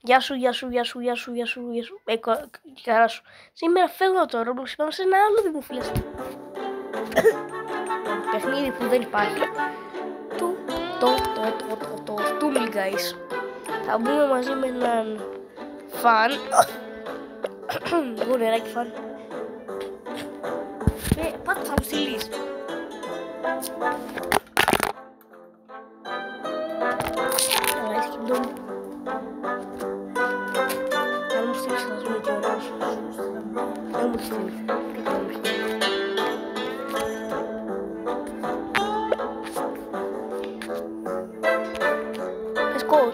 Γεια σου. Καλά σου. Σήμερα φεύγω από το Roblox, πάμε σε ένα άλλο δημοφιλές παιχνίδι που δεν υπάρχει. Το Stumble Guys. Θα μπούμε μαζί με έναν φαν. Εγώ νεράκι φαν. Πάτε θα μου στείλεις. Καλά, είσαι κινητό μου. Αν μου στείλεις θα ζούμε και ωραίος. Δεν μου στείλεις.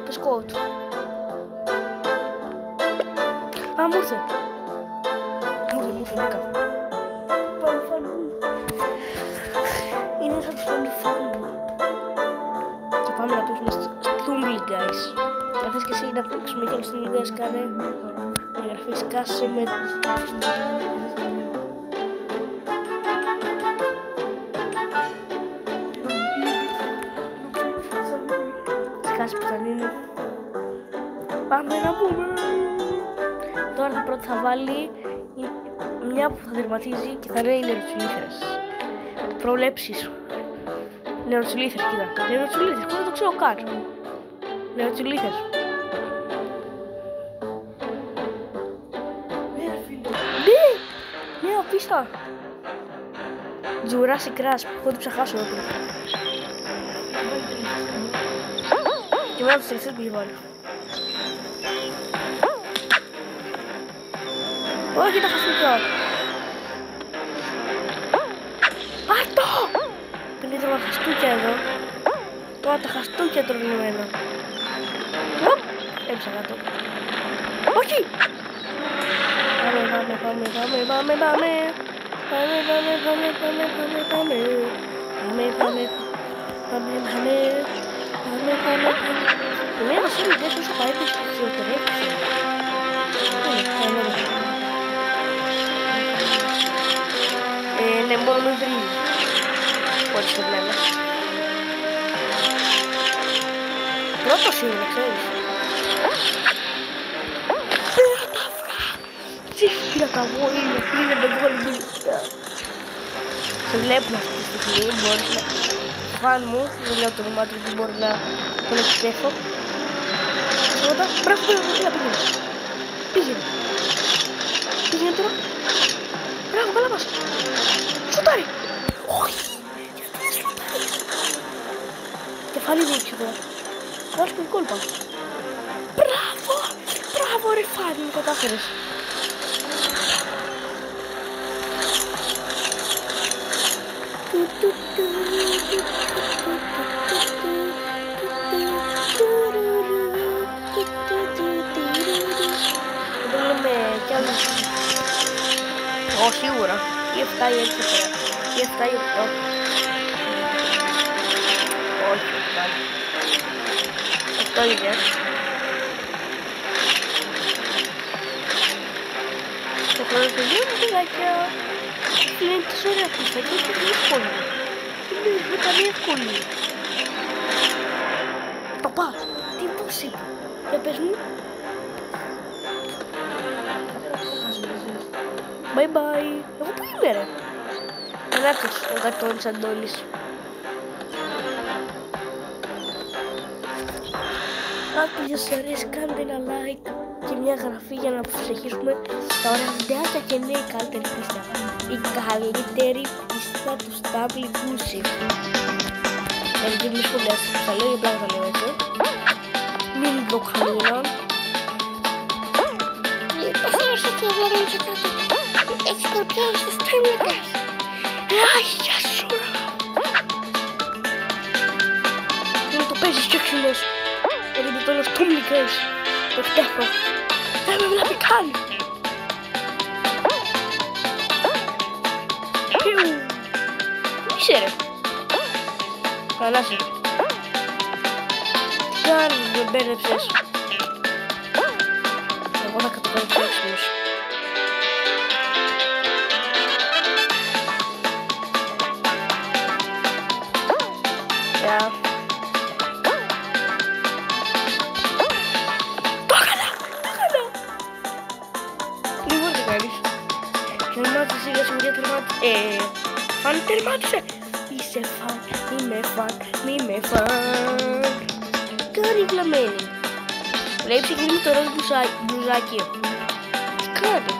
Πες κότ. Α, μου ήρθε. Μου ήρθε, Πάμε φαν μου. Είναι σαν τους φαν μου. Και πάμε να παίξουμε Stumble Guys. Αν θες και εσύ να παίξουμε και Stumble Guys, κάνε εγγραφή, σκάσε με... Σκάσε που θα είναι. Πάμε να πούμε. Τώρα πρώτα θα βάλει μια που θα τερματίζει και θα είναι οι νεροτσουλήθρες. Προβλέψεις. Νεροτσουλήθρες, κοίτα. Νεροτσουλήθρες, εγώ δεν το ξέρω καν. Νεροτσουλήθρες. Ναι, απίστα. Jurassic Crash, έχω την ψαχάσω εδώ πέρα. Και μετά τους τελευταίους που έχει βάλει. Όχι τα χαστούκια. Άρτο! Πριν τρώω χαστούκια εδώ. Τώρα τα χαστούκια τρώνε εμένα. Έψα κάτω. Όχι! Πάμε. Εμένα σε μηδές όσο πάει πίσω χειροτερεύει. Ναι, μόνο με βρίζει. Όχι σε μένα. Πρώτος είναι, ξέρεις. Πέρα τα αυγά. Τι φύλλα τα γόλια, είναι με γόλια. Σε βλέπουν αυτή τη στιγμή, μπορείς να... Φαν μου, δεν λέω το όνομά του, δεν μπορεί να τον εξτέφω. Πρώτα, μπράβο, πήγαινε τώρα. Μπράβο, καλά μας. Σουτάρι. Όχι. Γιατί δεν σουτάρει. Κεφάλι δείξει τώρα. Βάζω την κόλπα. Μπράβο ρε Φάνη, μου κατάφερες. Δεν λέμε κι άλλους. Σίγουρα. Ή 7 ή 6 πέρα. Ή 7 ή 8. Όχι, 8 είναι. Το χρονοτελείο μου παιδάκια. Είναι τόσο ωραία πίστα και είναι εύκολη. Είναι καλή εύκολη. Παπά, τι πώς είπε. Για πες μου. Bye bye. Εγώ που είμαι ρε. Ανάκτος ο Γατώνης Αντώνης. Αν σας αρέσει κάντε ένα like και μια εγγραφή για να προσεχίσουμε τα ωραία βιντεάκια και νέοι καλύτερη πίστα. Η καλύτερη πίστα του Stumble Guys. Γιατί μη σχολιάσεις που θα λέω, για πλάκα θα λέω έτσι. Μην το κανόναν. Παθαίνω και εγώ δεν είσαι κάτι. Έχεις κορπιάνει στις τρέμλικες. Γεια σου ρε. Μην το παίζεις και ξυλός. Γιατί το τέλος Stumble Guys. Το φτέφω. Δεν με βλέπει καν. Είσαι ρε. Καλά σε. Τι κάνεις, με μπέρδεψες. Εγώ θα καταφέρω το έξυπνος. Γεια. Φαν τερμάτισε. Είσαι φαν, είμαι φαν, είμαι φαν. Κάνει βλαμμένη. Βλέπεις εκείνη το ροζ μπουζάκι. Τι κάνει.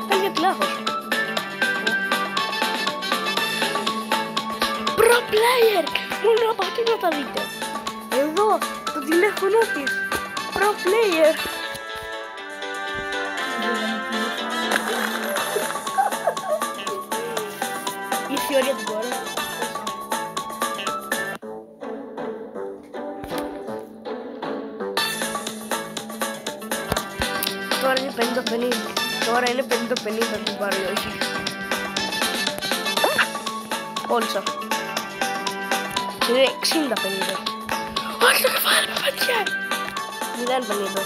Κάνει για πλάχος. Pro player. Μόνο από αυτή να τα δείτε. Εδώ το τηλέφωνο της. Pro player. Ήρθε η ώρα του τώρα. Τώρα είναι 50-50. Τώρα είναι 50-50 που πάρει όχι. Κόλλησα. Είναι 60-50. Όχι το κεφάλι μου παιδιά. 0-50.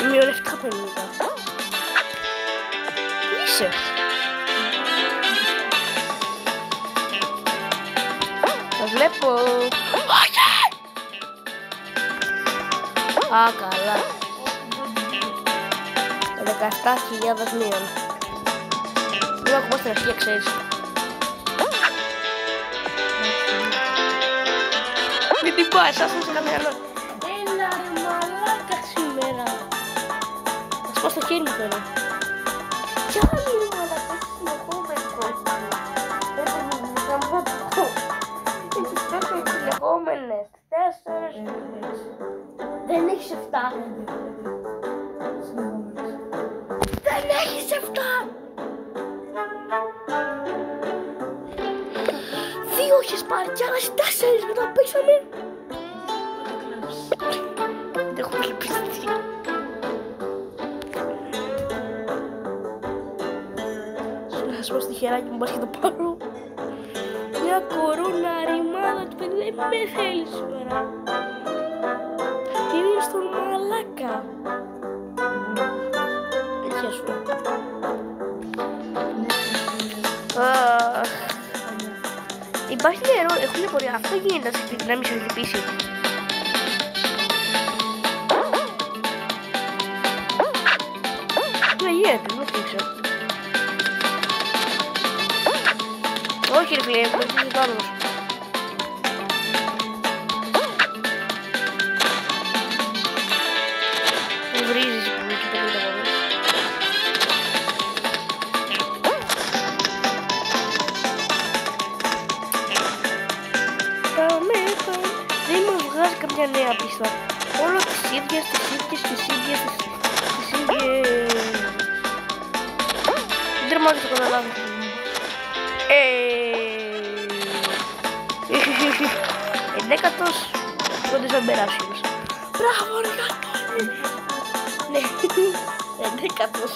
Μειον 7-50. Είσαι. Τα βλέπω. Όχι! Α, καλά. 17.000 μείον. Μην ακόμα στην αρχή, ξέρεις. Μην την πάει, σας σε καμία άλλο. Έλα ρε μαλάκα σήμερα. Θα σπάω στο χέρι μου τώρα. Κι άλλη ρε μαλάκα συνεχόμενο. Έχεις 4 συνεχόμενες. 4. Δεν έχεις 7. Δεν έχεις 7. 2 έχεις πάρει κι άλλες 4 μετά πέσαμε. Δεν έχω ελπιστεί. Να σας πω στη χεράκι μου, πας και το πάρω. Μια κορώνα ρημάδα του παιδί δεν με θέλει σήμερα. Είναι στον μαλάκα. Έτσι ας πούμε. Υπάρχει μια ερώτηση, έχω μια πορεία. Αυτό γίνεται να μην σε χτυπήσει. Ναι, γίνεται, δεν το ξέρω. Όχι ρε φίλε, έχω χτυπήσει το άλλο. Δεν βρίζεις που εκεί πέρα το κάνω. Δεν μου βγάζει καμιά νέα πίστα. Όλο τις ίδιες. Δεν τερμάτισε το καταλάβω. Εντέκατος. Πόντες θα περάσει όμως. Μπράβο ρε γάτο. Ναι. Εντέκατος.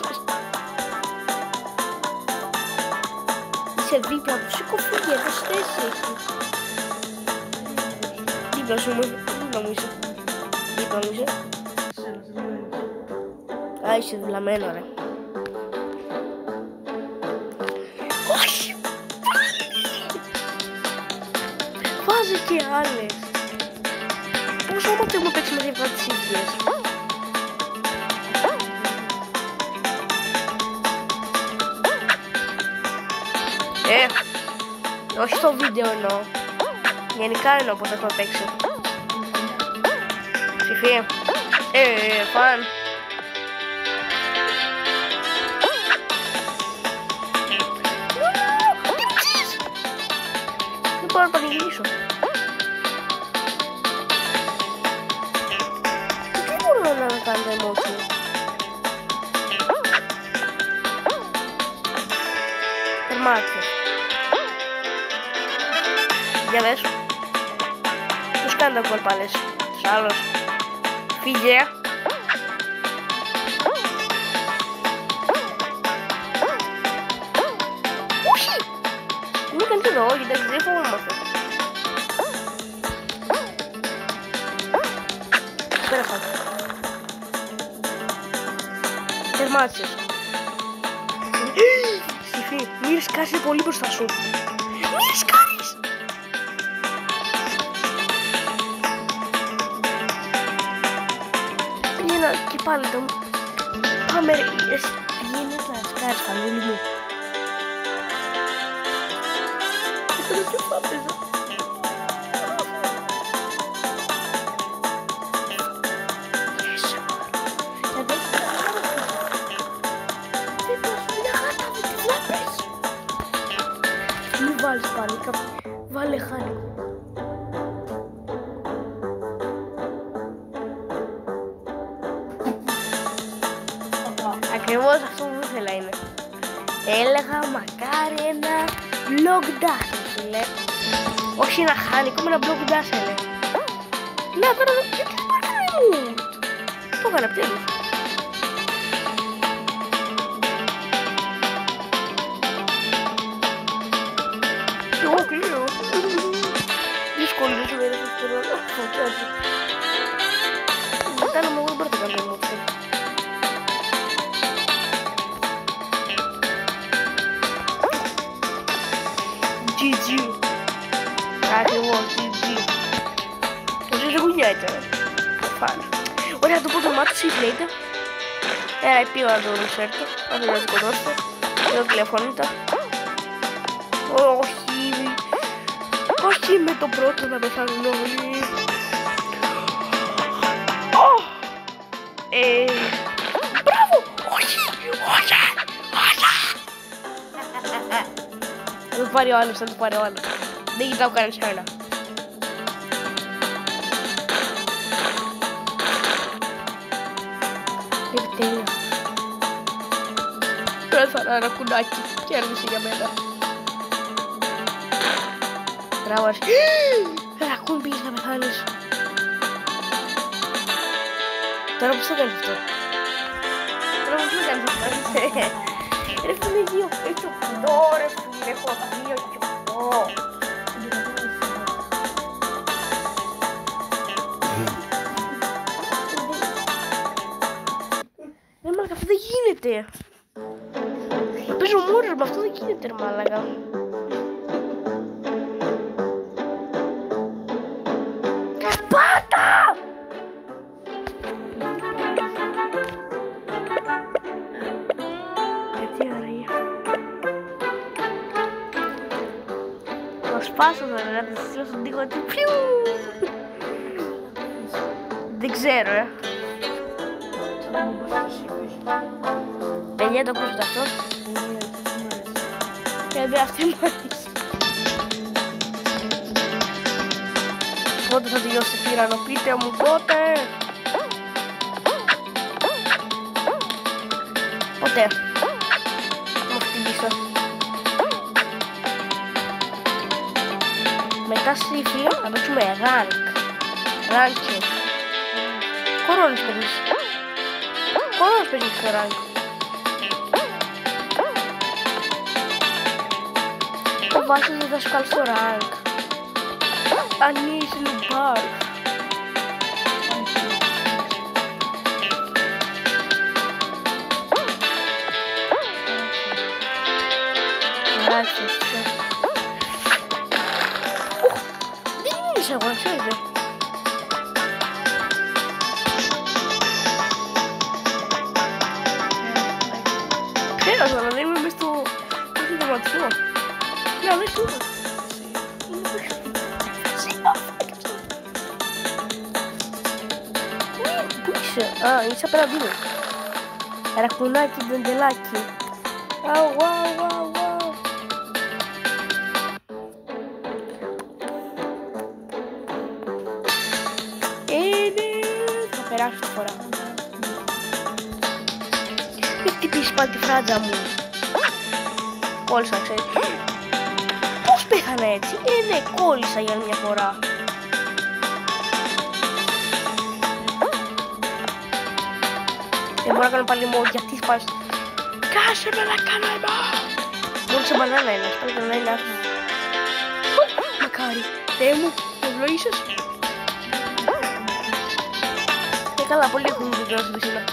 Είσαι δίπλα του. Σήκω φύγε. Εδώ στέση έχει. Δίπλα σου μου. Δίπλα μου είσαι. Δίπλα μου είσαι. Α, είσαι δουλαμένο ρε. Όχι. Βάζει και άλλες. Πόσο όμως έχουμε παίξει με δύο τις ίδιες. Όχι στο βίντεο εννοώ. Γενικά εννοώ πως έχω παίξει. Ψηφί. Φαν. Δεν μπορώ να πανηγυρίσω. Τι μπορώ να κάνω τα emoji. Τερμάτισε. Για δες. Τους κάνει τα κολπάλες. Τους άλλους. Φύγε. Όχι. Μην κάνετε εδώ, γιατί δεν φοβόμαστε. Πέρασαν. Τερμάτισες. Στιφή, μη ρισκάσεις πολύ μπροστά σου. Μη ρισκάρεις. βάλτε μου. Πάμε ρε, εσύ πηγαίνεις να σκάρεις φανούλη μου. Και τώρα τι θα παίζω. Μην βάλεις πάλι, βάλε χάλικο. Ακριβώς αυτό που ήθελα είναι. Έλεγα μακάρι ένα blog dash, φίλε. Όχι ένα χάλικο, με ένα blog dash έλεγα. Να τώρα δεν πιέτεις παρκαλή μου. Το έκανα επιτέλους. Κι εγώ κλείω. Δύσκολο δεν σου μέρες αυτό το φωτιάζει. Μετά να μου δεν μπορείτε να κάνετε μότσο. GG. Ακριβώς, GG. Τόσο ζεγουνιά ήταν. Φάνε. Ωραία, θα του πω το μάτι, σύγχλετε. Πήγα να το ρουσέρτω. Αν δεν το σκοτώσετε. Εδώ τηλεφωνείτε. Όχι. Όχι με το πρώτο να πεθάνουν όλοι. Μπράβο. Όχι. Όχι. Θα το πάρει ο άλλος, θα το πάρει ο άλλος. Δεν κοιτάω κανένας κανένα. Τέλεια. Τώρα θα είναι ένα κουνάκι. Κέρδισε για μένα. Τράβας. Ρακούν πήγες να πεθάνεις. Τώρα πώς θα κάνεις αυτό. Τώρα πώς θα κάνεις αυτό. Ρε φίλε 2,8 ρε φίλε, έχω 2,8. Ρε μάλακα, αυτό δεν γίνεται. Παίζω μόνος με αυτό δεν γίνεται ρε μάλακα. Πάτα! Γιατί ωραία. Το σπάσω τώρα, να το στείλω στον τοίχο του. Δεν ξέρω, Παιδιά, το ακούσατε αυτό. Γιατί αυτή μου αρέσει. Πότε θα τελειώσει η τύρανο, πείτε μου πότε. Ποτέ. Μου χτυπήσω. Μετά σύφη θα παίξουμε rank. Ranking. Κορώνεις παίζεις. Κορώνεις παίζεις στο rank. Ο Βάσης δεν θα σου κάνει στο rank. Αν είσαι λουμπάρ. Άρχισε. Δεν είναι εγώ, ξέρετε. Πέρασε, αλλά δεν είμαι μες στο δωματιό. Να, δεν σου είπα. Πού είσαι? Α, είσαι απέναντί μου. Ρακουνάκι, ντεντελάκι. Αου, αου, αου, αου. Θα περάσω τη φορά. Μην χτυπήσεις πάλι τη φράτζα μου. Κόλλησα, ξέρεις. Πώς πέθανα έτσι? Ναι, κόλλησα για μια φορά. Δεν μπορώ να κάνω πάλι μόνο γιατί σπάς. Κάσε με να κάνω ένα. Μόνο σε μπανάνα ένας, πρέπει να είναι άθμο. Μακάρι, Θεέ μου, με ευλογήσεις. Και καλά, πολύ έχουν δικαιώσει πισίνα.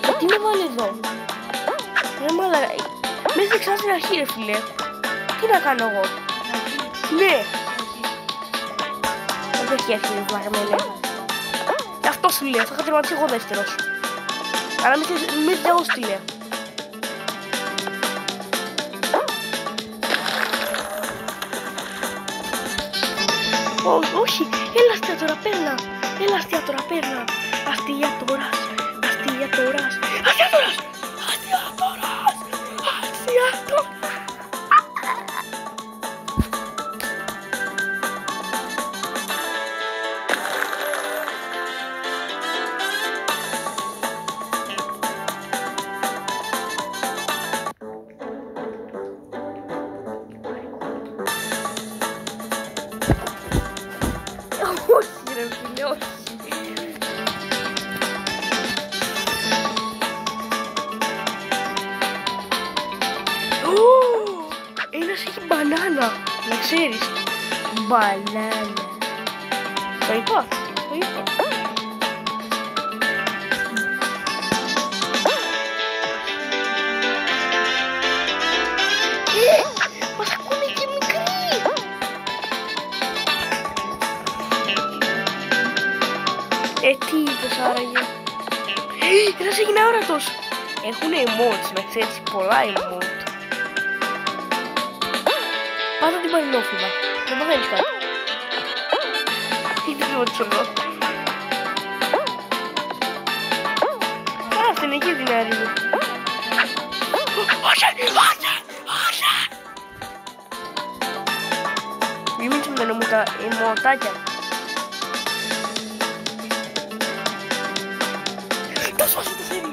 Γιατί με στην αρχή ρε φίλε. Τι να κάνω εγώ. Ναι. Δεν έχει αρχή ρε βλάκα με λέει. Γι' αυτό σου λέω, θα είχα τερματίσει εγώ δεύτερος. Αλλά μην εγώ σου τι λέω. Όχι, έλα αστεία τώρα, παίρνα. Έλα αστεία τώρα, παίρνα. Αστεία τωράς, αστεία τωράς, αστεία τωράς, αστεία τωράς, αστεία τωράς. Όχι ρε φίλε, όχι. Ένας έχει μπανάνα, να ξέρεις. Μπανάνα. Το είπα, το είπα. Μας ακούνε και μικροί. Τι είπες άραγε. Ένας έγινε αόρατος. Έχουνε emotes, να ξέρεις, πολλά emote. Πάτα την παρενόφυλλα. Δεν μαθαίνεις κάτι. Τι emotes εδώ. Αυτή είναι εκεί την άρη μου. Όχι, όχι, όχι. Μην μείνουμε με τα εμωτάκια. Το σώσε το χέρι.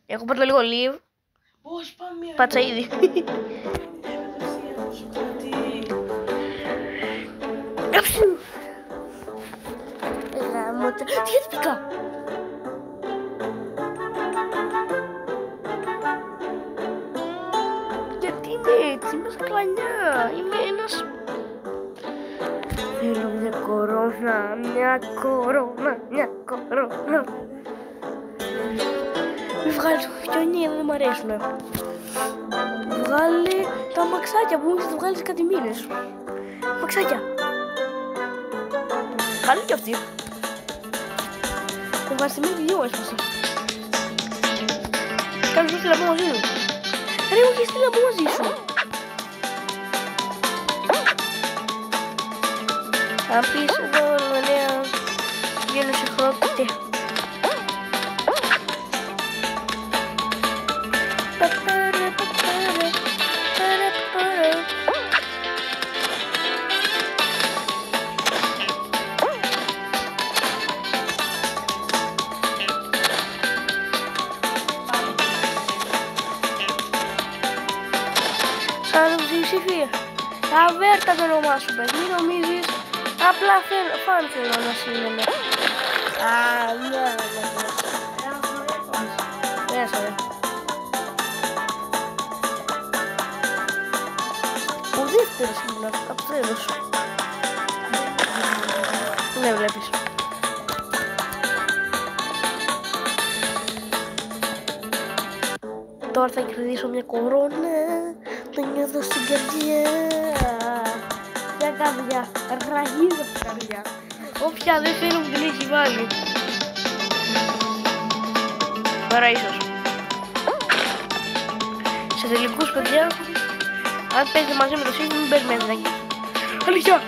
Έχω πάρει λίγο live. Όχι, πάμε. Πάτσα ήδη. Καψου. Τι γιατί γιατί είναι έτσι, είμαι σκλανιά. Είμαι ένας... Θέλω μια κορώνα, μια κορώνα, μια κορώνα. Μη βγάλεις χιονία, δεν μ' αρέσουνε. Βγάλε τα αμαξάκια που θα βγάλεις κάτι μήνες. Αμαξάκια. Καλή κι αυτή. Με βάζει με δυο έσπασε. Κάποιος μου στείλει από μαζί σου. Ρε μου είχε στείλει από μαζί σου. Αν πεις εδώ νέα βγαίνω σε χρόνο. Σαν ψηφία. Αβέρτα το όνομά σου, πες. Μην νομίζεις. Απλά φαν θέλω να σύνομαι. Ναι. Μέσα, ρε. Ο δεύτερος ήμουν, από τέλος. Ναι, βλέπεις. Τώρα θα κερδίσω μια κορώνα. Το νιώθω στην καρδιά. Μια καρδιά. Ραγίζω στην καρδιά. Όποια δεν θέλω μου την έχει βάλει. Τώρα ίσως. Σε τελικούς παιδιά, αν παίζετε μαζί με το σύμφωνο μην περιμένετε. Αλήθεια!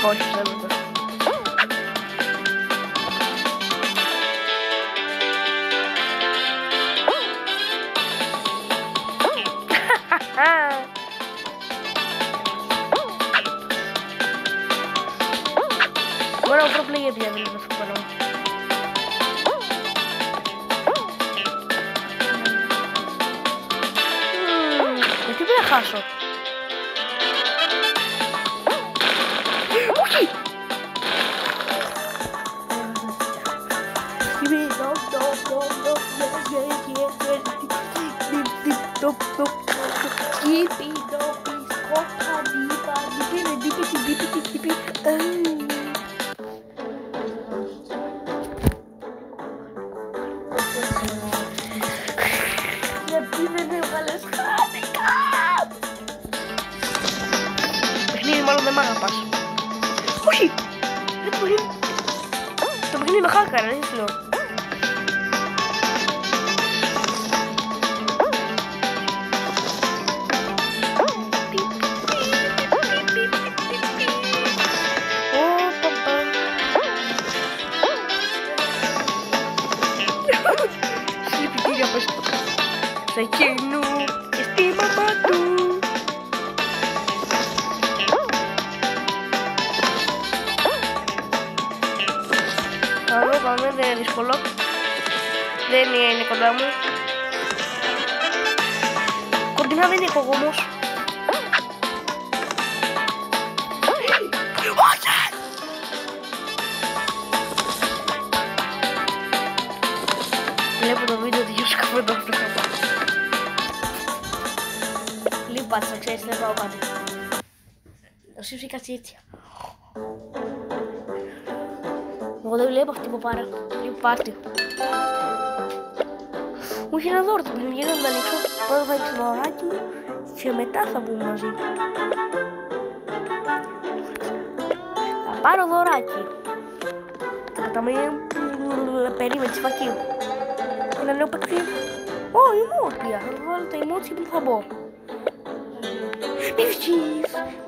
Όχι, ψέματα. Μπορώ να προπλήγει πια, δεν είναι αυτό πάνω. Γιατί δεν θα χάσω. Όχι! Όχι! Το παιχνίδι με χάκαρα, δεν θέλω. Συλληπιτήρια σε εκείνου και στη μαμά του. Πάμε, δεν είναι δύσκολο. Δεν είναι κοντά μου. Κοντινά δεν έχω όμως. Όχι! Βλέπω το βίντεο του Γιώργου Καποδόπουλου. Λίγο πάτησα, ξέρεις, δεν πάω πάντα. Το σύμψη κάτσει έτσι. Εγώ δεν βλέπω αυτή που πάρα. Λίγο πάρτι. Μου είχε ένα δώρο το παιχνίδι, να το ανοίξω. Πρώτα θα ανοίξω το δωράκι μου και μετά θα μπούμε μαζί. Θα πάρω δωράκι. Θα πατάμε περίμενε τη φακή. Ένα νέο παιχνίδι. Ω, emote. Θα το βάλω τα emote και που θα μπω.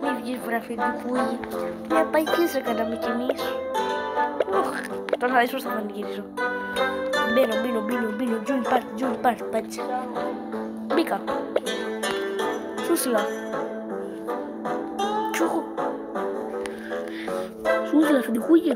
Μη βγεις βραφίδι που μια παγίδα κάναμε κι εμείς. Τώρα θα δεις πώς θα πανηγυρίζω. Μπαίνω, join party, πάτσε. Μπήκα. Σούσιλα. Τσούχο. Σούσιλα, φεντικούγε.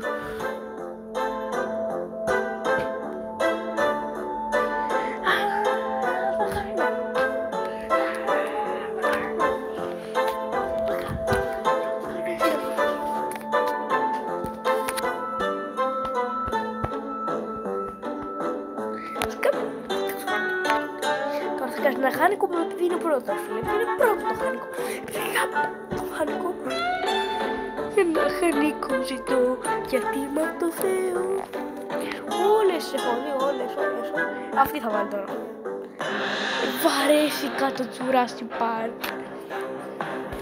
Ένα χάνικο που επειδή είναι πρώτο, φίλε. Είναι πρώτο το χάνικο. Το χάνικο. Ένα χάνικο ζητώ γιατί με το Θεό. Όλες έχω δει, όλες. Αυτή θα βάλω τώρα. Βαρέσει κάτω Jurassic Park.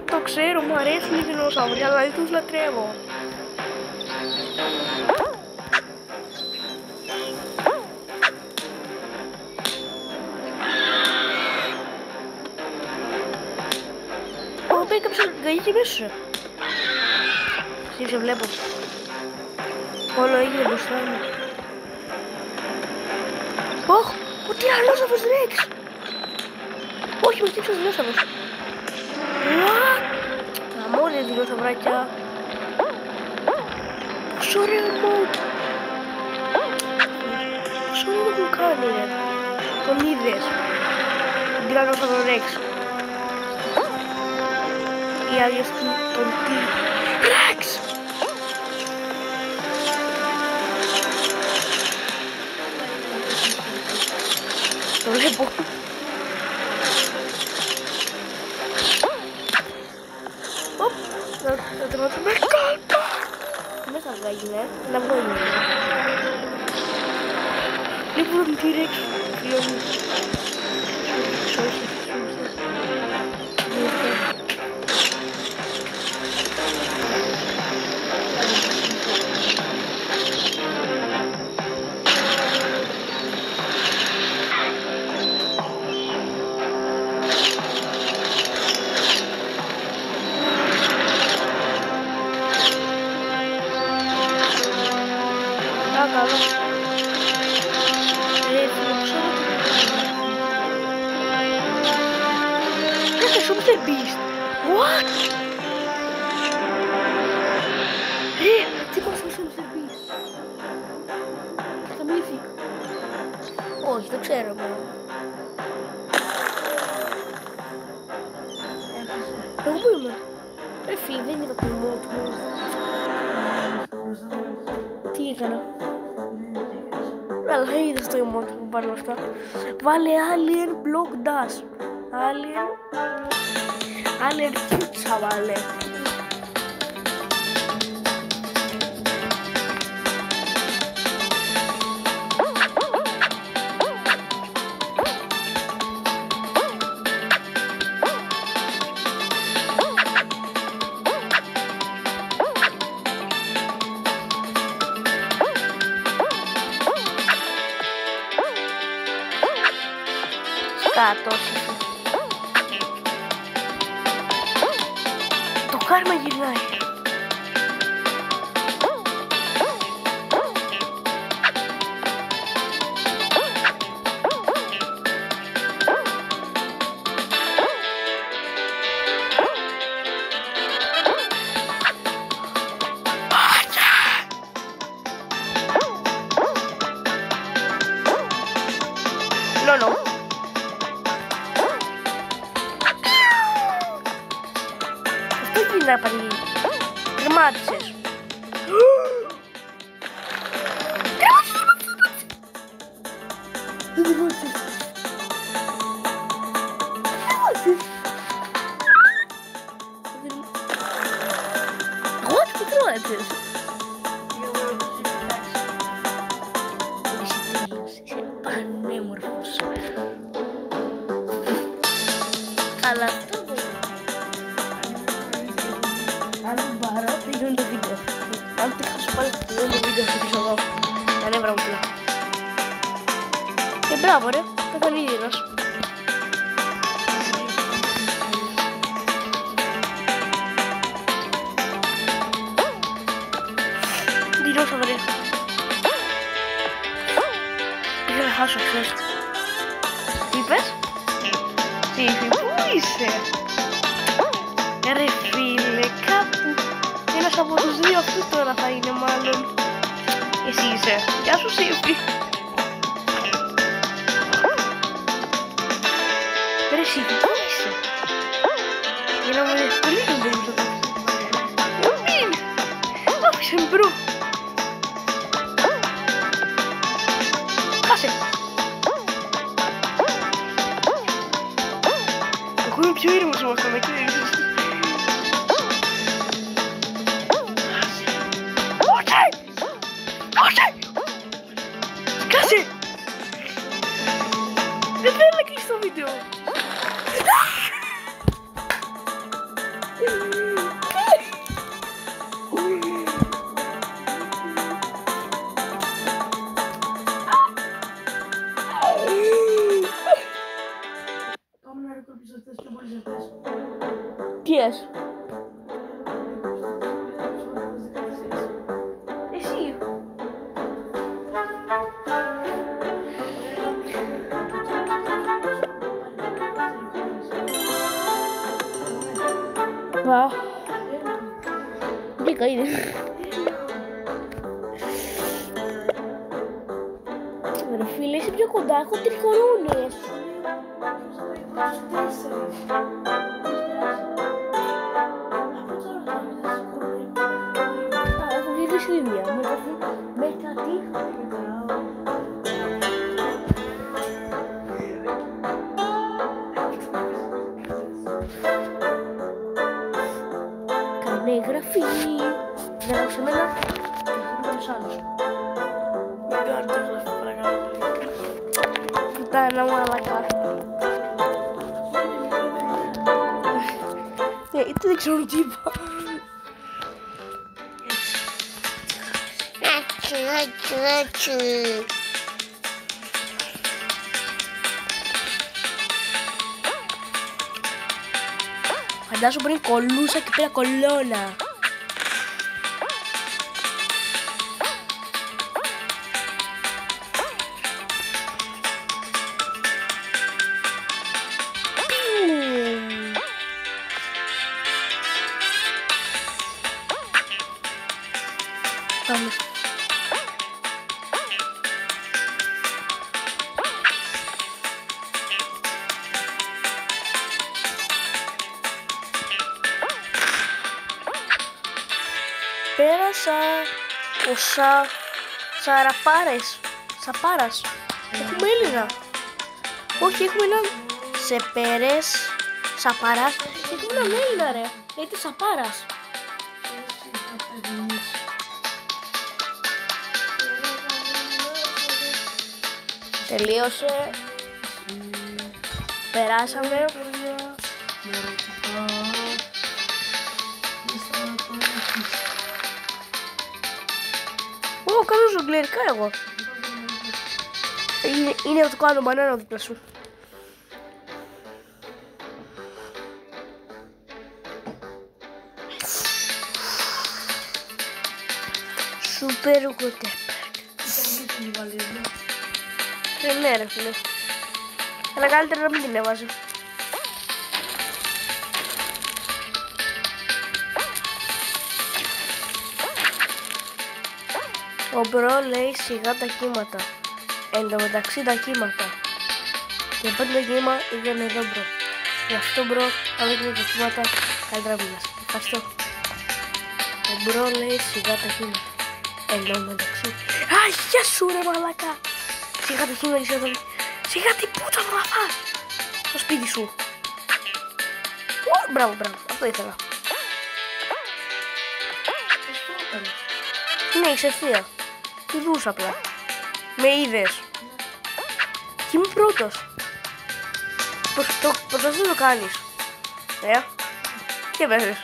Το ξέρω, μου αρέσουν οι δεινόσαυροι, αλλά δεν τους λατρεύω. Έκαψε την καγή και μέσα. Σε βλέπω. Όλο έγινε μπροστά μου. Ωχ, ο τυρανόσαυρος Ρεξ. Όχι, με χτύψε ο δεινόσαυρος. Αμόρια δεινόσαυράκια. Πόσο ωραίο mode. Πόσο ωραίο το έχουν κάνει, ρε. Τον είδες. Τον τυρανόσαυρο Ρεξ. Οι άλλες του τον T-Rex! Το βλέπω. Οπ, να τερματούμε κάτω. Δεν θα βγάλει, ναι. Να βγάλει. Λοιπόν, τον T-Rex. Φίλο μου. Σώχε. Beast. What? Τι πώς είναι Mr. Beast? Θα μύθει. Όχι, δεν ξέρω μόνο. Εγώ πού είμαι? Φίλοι, δεν είδα το emote μου. Τι έκανα? Αλλά είδες το emote μου πάνω αυτά. Βάλε Alien Block Dash. Alien Pizza βάλε. κάτω. Το κάρμα γυρνάει. No. Αυτό γίνεται πάλι. Κρεμάτισες. Εγώ τι κρεμάτισες. Είσαι πανέμορφος. Αλλά αυτό αν δεν πάρω, τελειώνει το βίντεο. Αν τη χάσω πάλι, τελειώνει το βίντεο στο πίσω εδώ. Τα νεύρα μου πουλά. Και μπράβο ρε, θα ήταν ίδιος. Δηλώσα βρε. Πήγα να χάσω χθες. Τι είπες? Σύφη, πού είσαι? Ρε φίλε, κάπου ένας από τους δύο αυτούς τώρα θα είναι μάλλον. Εσύ είσαι. Γεια σου Σύφη. Ρε Σύφη, πού είσαι? Για να μου διευκολύνουν δεν μου το κάνεις. Μην! Άφησε με μπρο. Κάσε. Εγώ είμαι πιο ήρεμος όμως θα με ξέρεις. Όχι! Σκάσε! Δεν θέλω να κλείσει το βίντεο. Πάμε να ρεκορπίσω αυτές και μπορείς αυτές. Ποιες? Εσύ. Βα. Μπήκα ήδη. Ρε φίλε, είσαι πιο κοντά, έχω τριχορούνιες. Έχω βγει τη σλίδια με κάτι. Κάνε εγγραφή. Δεν σε μένα και έχουμε τους άλλους. Μην κάνετε εγγραφή παρακαλώ. Πουτάνα μου αλακά. Είτε δεν ξέρω τι είπα. Φαντάσου πριν κολλούσα και πήρα κολόνα. Πάμε. Πέρασα ο Σαραπάρες. Σαπάρας. Έχουμε Έλληνα. Όχι, έχουμε έναν Σεπέρες. Σαπάρας. Έχουμε έναν Έλληνα ρε. Λέγεται Σαπάρας. Τελείωσε. Περάσαμε. Κάνω ζογκλερικά εγώ. Είναι το κάνω μπανάνα δίπλα σου. Super Gotep. Ναι ρε φίλε. Αλλά καλύτερα να μην την έβαζε. Ο μπρο λέει σιγά τα κύματα. Εν τω μεταξύ τα κύματα. Και πάντα το κύμα ήταν εδώ μπρο. Γι' αυτό μπρο, αν δεν τα κύματα, καλύτερα μιλάς. Ευχαριστώ. Ο μπρο λέει σιγά τα κύματα. Εν τω μεταξύ. Α, γεια σου ρε μαλάκα. Σιγά τα κύματα, σιγά την πούτα θα φας. Στο σπίτι σου. Μπράβο, μπράβο. Αυτό ήθελα. Ναι, είσαι ευθεία. Τι δούσα απλά. Με είδες. Και είμαι πρώτος. Πώς δεν το κάνεις. Και πέφτεις.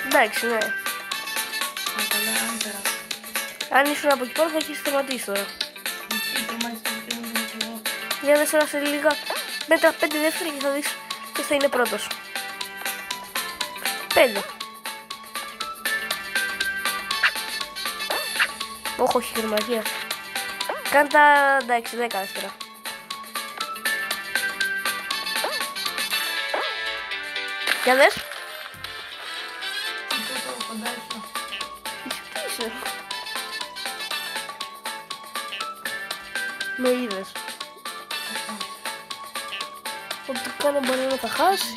Εντάξει, ναι. Αν ήσουν από εκεί πάνω θα έχεις θεματίσει τώρα. Για δες τώρα σε λίγα μέτρα 5 δεύτερα και θα δεις και θα είναι πρώτος. 5. Όχι χειρομαγεία. Κάνε τα εντάξει 10 δεύτερα. Για δες. Είσαι. Με είδες. Ό,τι κάνω μπανάνα θα χάσει.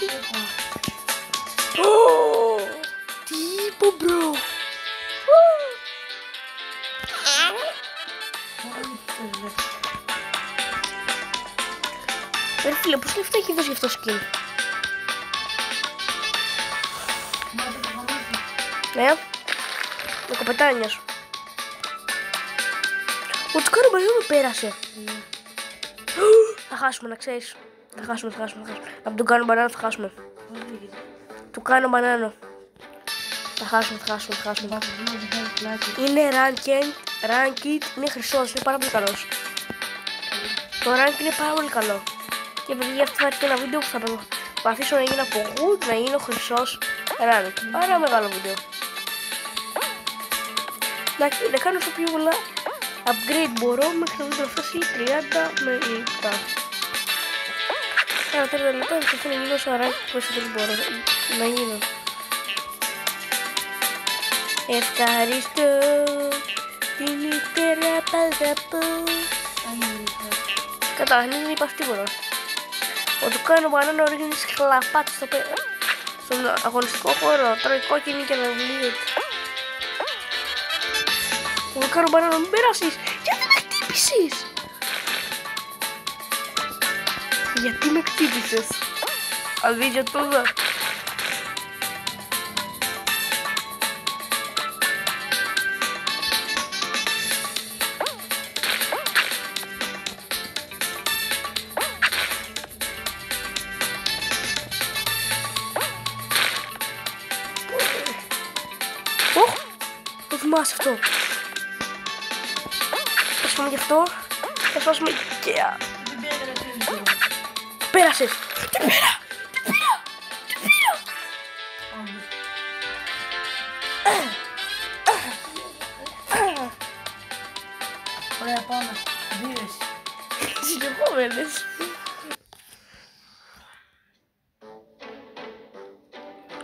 Τι είπα μπρο. Ρε φίλε, πώς λεφτά έχει δώσει αυτό skin. Ναι, με κοπετάνιας. Ο του κάνω μπανάνο πέρασε. Θα χάσουμε, να ξέρεις. Θα χάσουμε. Από τον κάνω μπανάνο θα χάσουμε. Του κάνω μπανάνο. Θα χάσουμε. Είναι ranked, είναι χρυσός, είναι πάρα πολύ καλός. Το rank είναι πάρα πολύ καλό. Και παιδιά αυτό θα έρθει ένα βίντεο που θα προσπαθήσω να γίνω από good, να γίνω χρυσός rank. Άρα μεγάλο βίντεο. Να κάνω στο πιο πολλά upgrade μπορώ μέχρι να βίντεο φτάσει 30 με λεπτά. Άρα 30 λεπτά θα θέλω να γίνω στο rank που όσο δεν μπορώ να γίνω. Ευχαριστώ τη μητέρα παγαπώ. Καταρχήν δεν είπα τίποτα. Ότι κάνω μπανάνα ρίχνεις χλαπάτι στον αγωνιστικό χώρο, τρώει κόκκινη και να βλύεται. Ότι κάνω μπανάνα μην πέρασεις, γιατί με χτύπησες. Γιατί με χτύπησες. Αλήθεια τούδα. Το θυμάσαι αυτό. Θα σπάμε και αυτό. Θα σπάσουμε και... Πέρασες. Τι πήρα. Ωραία, πάμε. Δίνες. Συνεχόμενες.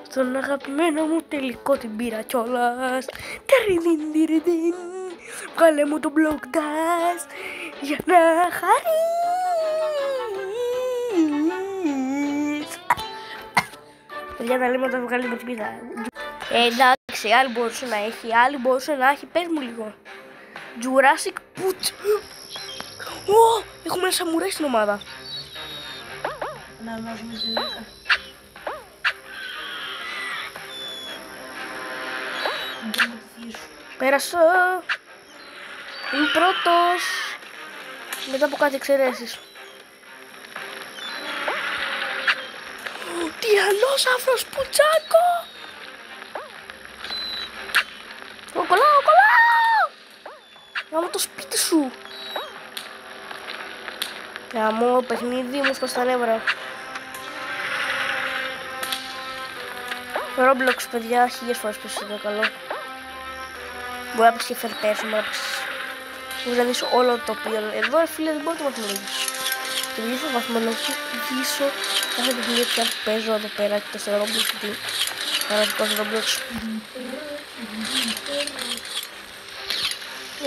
Στον αγαπημένο μου τελικό την πήρα κιόλας. Τεριδιν. Βγάλε μου το blog dance για να χαρείς. Παιδιά τα λέμε όταν βγάλει με την πίτα. Εντάξει, άλλη μπορούσε να έχει, πες μου λίγο. Jurassic Put. Έχουμε ένα σαμουρέ στην ομάδα. Να βάζουμε σε 10. Πέρασα. Είμαι πρώτος. Μετά από κάτι εξαιρέσεις. Τυραννόσαυρος πουτσάκο. Κολλάω. Γάμω το σπίτι σου. Γάμω παιχνίδι μου στα νεύρα. Roblox παιδιά, 1000 φορές πες το καλό. Μπορεί να παίξεις και first person, μπορεί να παίξεις. Μπορεί να δεις όλο το τοπίο. Εδώ ρε φίλε δεν μπορώ να το βαθμολογήσω. Και επειδή θα βαθμολογήσω κάθε παιχνίδια πια που παίζω εδώ πέρα και στο Roblox και την κανονικό στο Roblox.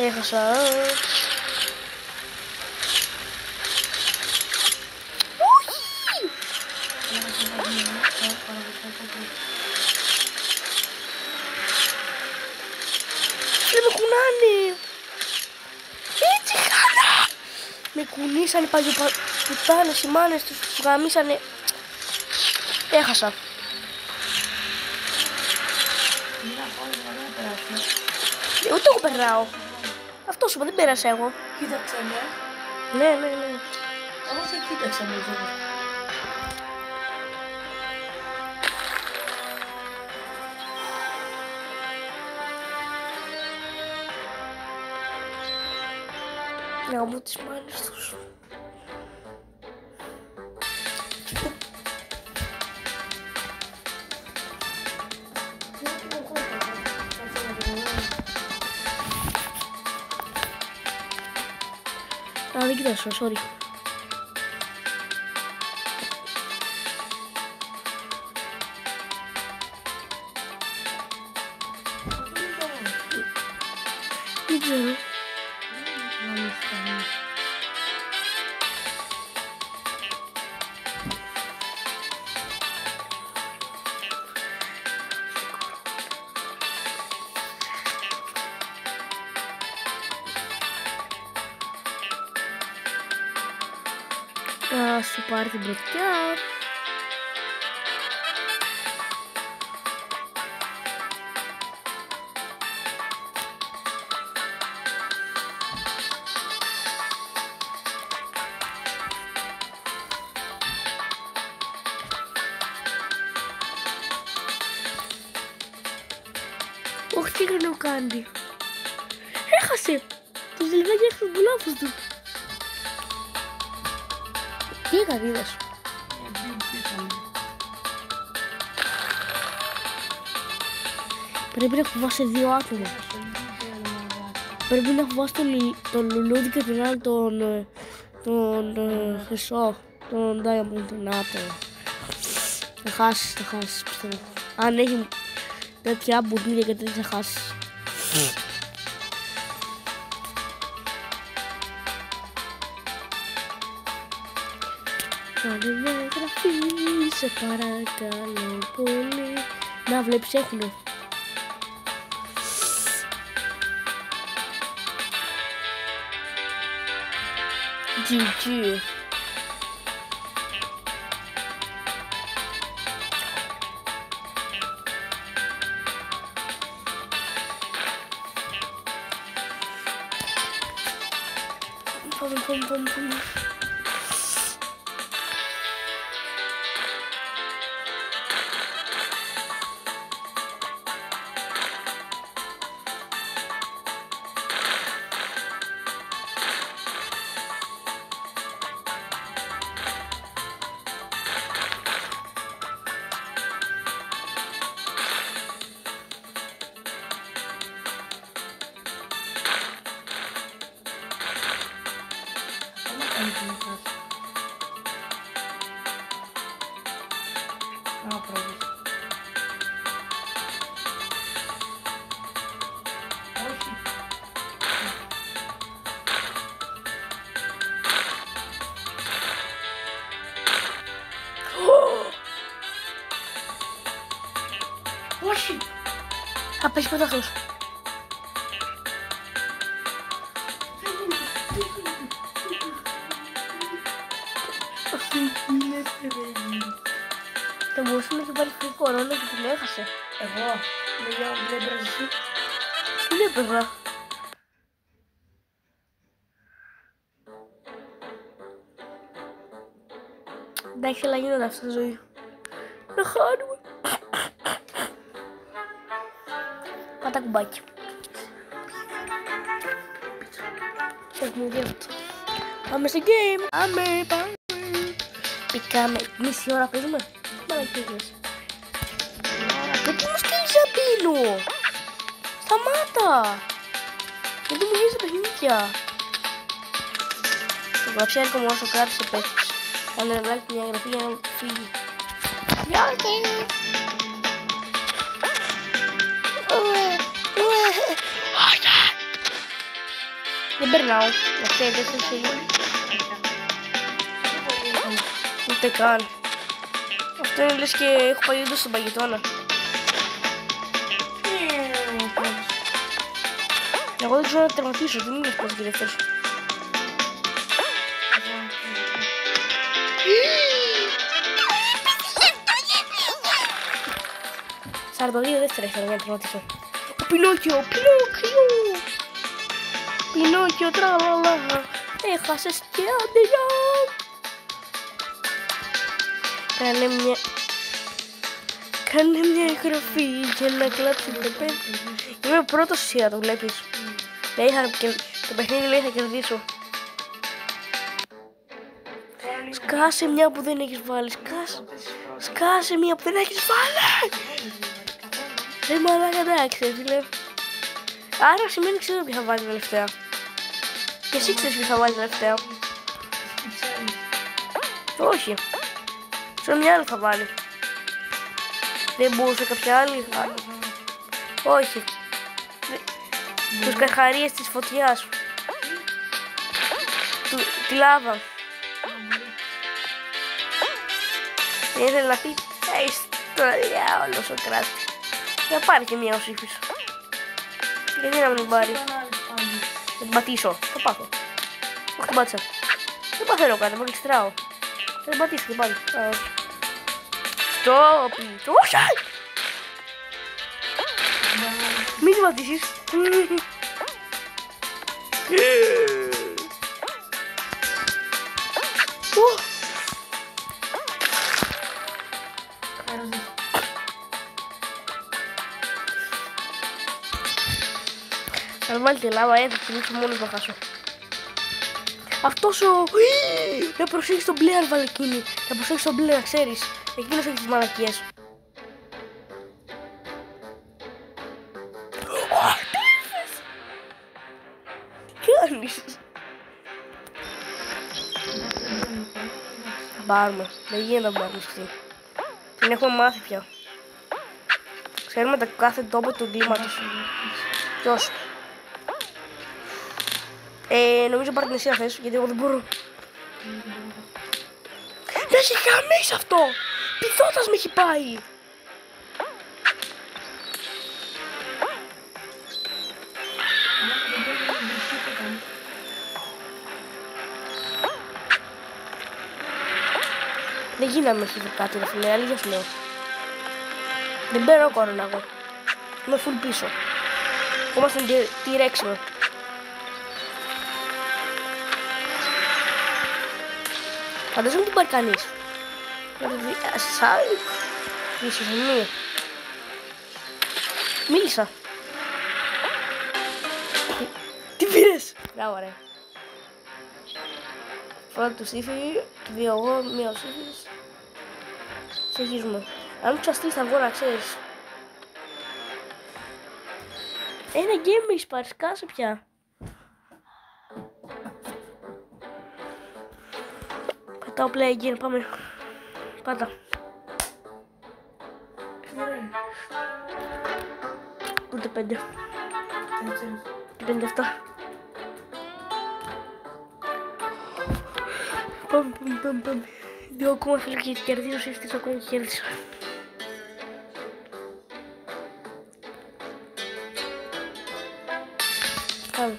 Έχασα. Δεν με κουνάνε. Έτσι χάνα. Με κουνήσανε παλιοπουτάνες, οι μάνες τους γαμίσανε. Έχασα. Ούτε εγώ περνάω. Αυτό σου είπα, δεν πέρασα εγώ. Κοίταξε με. Ναι. Εγώ σε κοίταξα με τώρα. Να μου τις μάνες τους. Α, δεν κοιτάξω, sorry. Δεν ξέρω. Θα σου πάρει την πρωτιά. Όχι, τι έκανε ο Κάντι. Έχασε. Το ζελβάκι έχει τον πουλάφος του. Τι έκανε, είδες. Πρέπει να φοβάσαι δύο άτομα. Πρέπει να φοβάσαι τον λουλούδι και τον άλλο τον χρυσό, τον Diamond, τον άτομο. Θα χάσεις, πιστεύω. Αν έχει τέτοια μπουρνίδια και τέτοια θα χάσεις. Κάνε μια εγγραφή, σε παρακαλώ πολύ. Να βλέπεις, έχουνε. GG. Πάμε. Όχι! Θα πέσει πρώτα αυτός. Θα μπορούσε να έχει πάρει free κορώνα και την έχασε. Εγώ, δεν έπαιρες εσύ. Τι έπαιρνα. Εντάξει, αλλά γίνονται αυτά στη ζωή. Να χάνουμε. Πάτα κουμπάκι. Έχουμε δύο. Πάμε στο game. Πάμε. Πήκαμε. Μισή ώρα παίζουμε. Μαλακίες. Γιατί μου στείλεις απίνου. Σταμάτα. Γιατί μου γύρισε τα παιχνίδια. Το γραψιάρικο μου όσο κράτησε παίχτης. Αν δεν αλλάξει μια εγγραφή για να φύγει. Γιώργη! Δεν περνάω, να ξέρετε, δεν σε ούτε καν. Αυτό είναι λες και έχω πάει όντως στον παγετώνα. Εγώ δεν ξέρω να τερματίσω, δεν είναι εύκολος και δεύτερος. 42 δεύτερα ήθελα να τερματίσω. Ο Πινόκιο, Πινόκιο, τραλαλα, έχασες και αντεγιά. Κάνε μια εγγραφή για να κλάψει το παιδί. Είμαι ο πρώτος εσύ, το βλέπεις. Το παιχνίδι λέει θα κερδίσω. Σκάσε μια που δεν έχεις βάλει. Σκάσε μια που δεν έχεις βάλει. Δεν μαλάκα, εντάξει φίλε. Άρα σημαίνει ξέρω ποια θα βάλει τελευταία. Και εσύ ξέρεις ποια θα βάλει τελευταία. Όχι. Σε μια άλλη θα βάλει. Δεν μπορούσε κάποια άλλη. Όχι. Τους καρχαρίες της φωτιάς. Τη λάβα. Ήθελε να πει ιστορία όλο ο Κράτη. Θα πάρει και μία ο Σύφης. Γιατί να μην την πάρει. Θα την πατήσω. Θα πάθω. Όχι την πάτησα. Δεν παθαίνω κάτι, μόλις τράω. Θα την πατήσω και πάλι. Στοπ. Όχι! Μην την πατήσεις. Αν βάλει τη λάβα, θα κινήσω μόνος να χάσω. Αυτός ο... Να προσέχεις τον μπλε αν βάλει εκείνη. Να προσέχεις τον μπλε να ξέρεις. Εκείνος έχει τις μαλακίες. Τι κάνεις? Πάρουμε. Δεν γίνεται να πάρουμε αυτή. Την έχουμε μάθει πια. Ξέρουμε τα κάθε τόπο του εγκλήματος. Ποιος? Νομίζω πάρει την εσύ να θες, γιατί εγώ δεν μπορώ. Δεν έχει χαμίσει αυτό! Πηδώντας με έχει πάει! Δεν γίναμε εκεί κάτι ρε φίλε, αλήθεια σου λέω. Δεν παίρνω κόρνα εγώ. Είμαι full πίσω. Είμαστε τυρέξιμο. Φαντάζομαι την πάρει κανείς. Σάικ. Ισοσομία. Μίλησα. Τι πήρες? Μπράβο ρε. Πρώτα του Στίφη, δύο εγώ, μία ο Στίφης. Συνεχίζουμε. Αν τους αστείς θα βγω να ξέρεις. Ένα game έχεις πάρει, σκάσε πια. Πατάω play again, πάμε. Πάτα. Ούτε 5. 57. Πάμε. Δύο ακόμα φίλοι και κερδίζω, σύστης ακόμα και κέρδισα. Πάμε.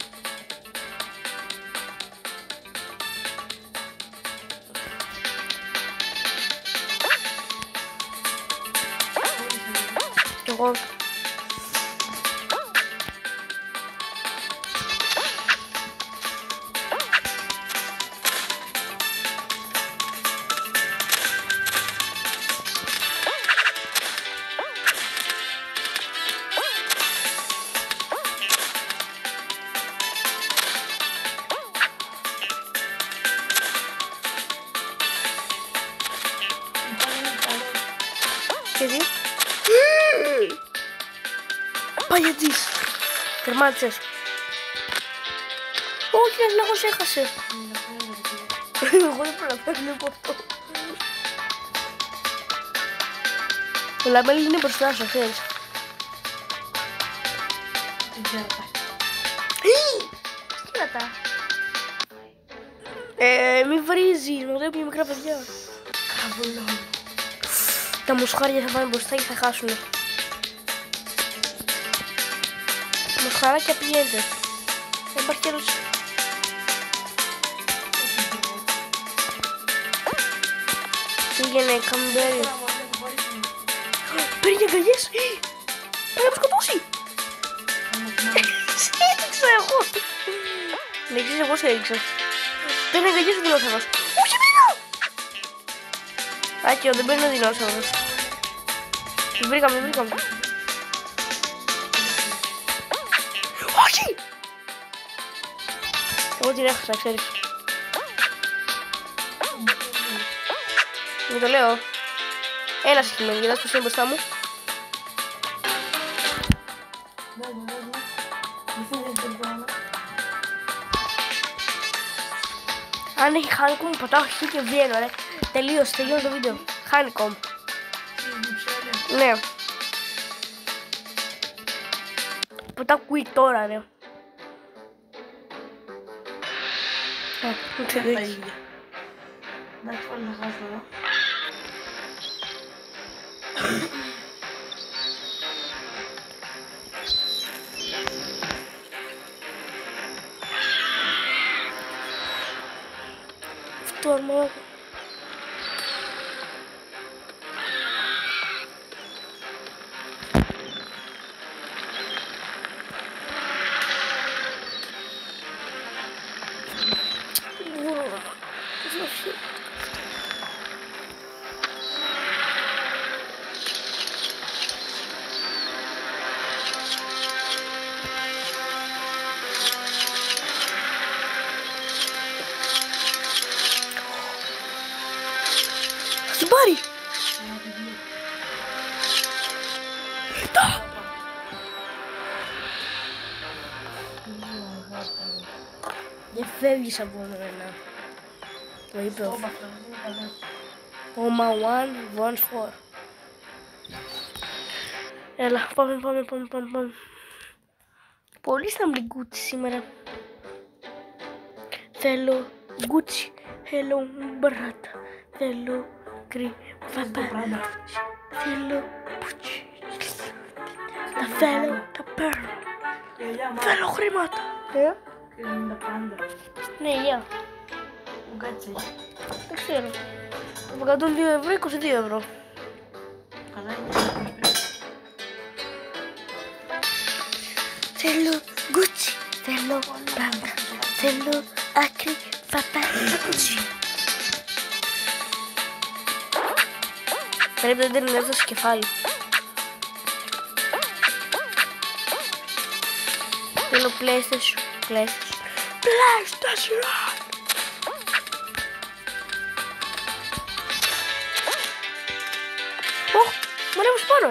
Κι εγώ. Γιατί? Παγετζής. Τερμάτισες. ένας λαγός έχασε. Εγώ δεν προλαβαίνω από αυτό. Το λαμπέλι είναι μπροστά σου, ξέρεις. Σκύλατα. Μη βρίζεις, μου το έπιε μικρά παιδιά. Καβουλό. Τα μοσχάρια θα πάνε μπροστά και θα χάσουνε. Μοσχαράκια πηγαίνετε. Δεν υπάρχει άλλος. Πήγαινε καμπέρι. Παίρνει αγκαλιές. Πάει να με σκοτώσει. Σε έδειξα εγώ. Ναι, ξέρεις εγώ σε έδειξα. Παίρνει αγκαλιές ο δεινόσαυρος. Όχι εμένα. Άκιο, δεν παίρνει ο δεινόσαυρος. Βρήκαμε. Όχι. Εγώ την έχασα, ξέρεις. Μην το λέω. Ένα συγχυμένο, κοιτάς πως είναι μπροστά μου. Αν έχει Honeycomb, πατάω χ και βγαίνω, ρε. Τελείωσε, τελειώνει το βίντεο. Honeycomb. Ναι. Πατάω quit τώρα, ρε. Μου ξεδείξει. Εντάξει, πάλι θα χάσω τώρα. Αυτό αρμόδιο. Την πάρει! Δεν φεύγεις από μένα. Το είπε ο Oma 1, 1, 4. Έλα, πάμε. Πολύ στα μπλιγκούτσι σήμερα. Θέλω γκούτσι, θέλω μπράτα, θέλω κρυβάτα, θέλω πουτσι, τα θέλω, τα παίρνω, θέλω χρήματα. Είναι τα πάντα. Ναι, γεια. Μου κάτσε. Δεν ξέρω. Από 102 ευρώ, 22 ευρώ. Καλά είναι. Θέλω γκούτσι, θέλω μπράτα, θέλω άκρη, φάτα, πουτσι. Πρέπει να την έδωσε κεφάλι. Θέλω PlayStation. Ωχ, μου ανέβασε πάνω.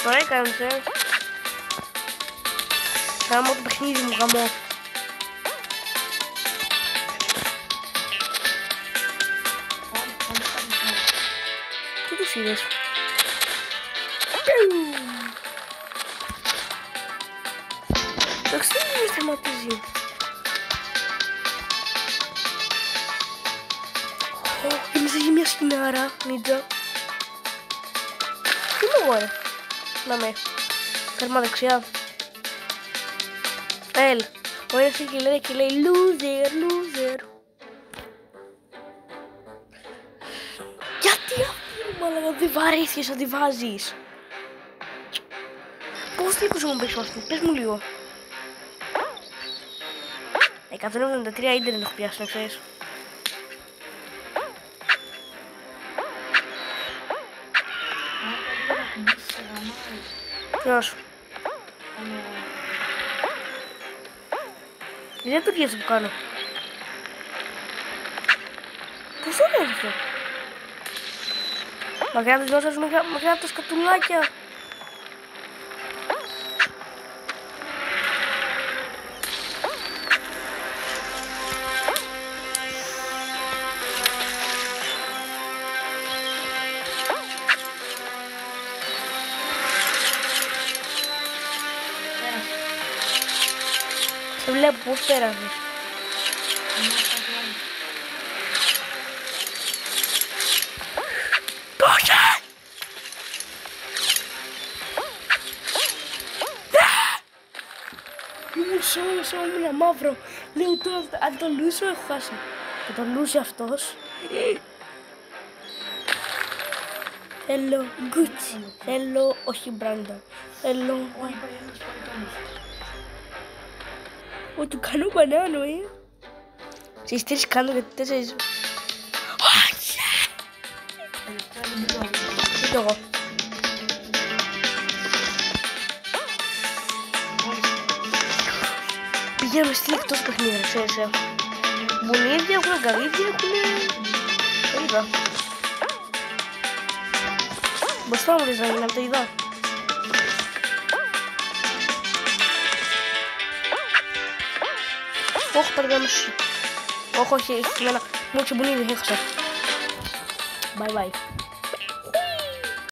Τώρα έκανες, Γαμώ το παιχνίδι μου, γαμώ. Τι τους είδες? Εντάξει, δεν σταματίζει. Είναι σαν μια σκηνάρα, νίτσα. Τι είμαι εγώ, ρε. Να με. Κάρμα δεξιά. Έλ. Ο ένας και λέει loser. Γιατί αυτό, μαλάκα, δεν βαρέθηκες να τη βάζεις? Πώς τύπους μου πες αυτό, πες μου λίγο. 173 ίντερνετ έχω πιάσει, να ξέρεις. Ποιος? Δεν το πιέσα που κάνω. Πώς είναι αυτό? Μακριά τους δώσας, μακριά τα σκατουλάκια. Σε βλέπω πώς πέρασες. Πόσα! Ήμουν ένα μαύρο. Λέω τώρα αν το λούσω έχω χάσει. Και το λούσε αυτός. Θέλω Gucci. Θέλω όχι μπράντα. Θέλω... Ω, του κάνω μπανάνο, Στις 3 κάνω γιατί 4... Όχι! Ούτε εγώ. Πηγαίνουμε στην εκτός παιχνίδια, ξέρεις. Μπουνίδια, έχουν αγκαλίδια, έχουν... Είδα. Μπροστά μου λες να γίνω, το είδα. Όχι, παραδείγματος. Όχι, έχει κειμένα. Μου και μπουνίδια, έχασα. Bye bye.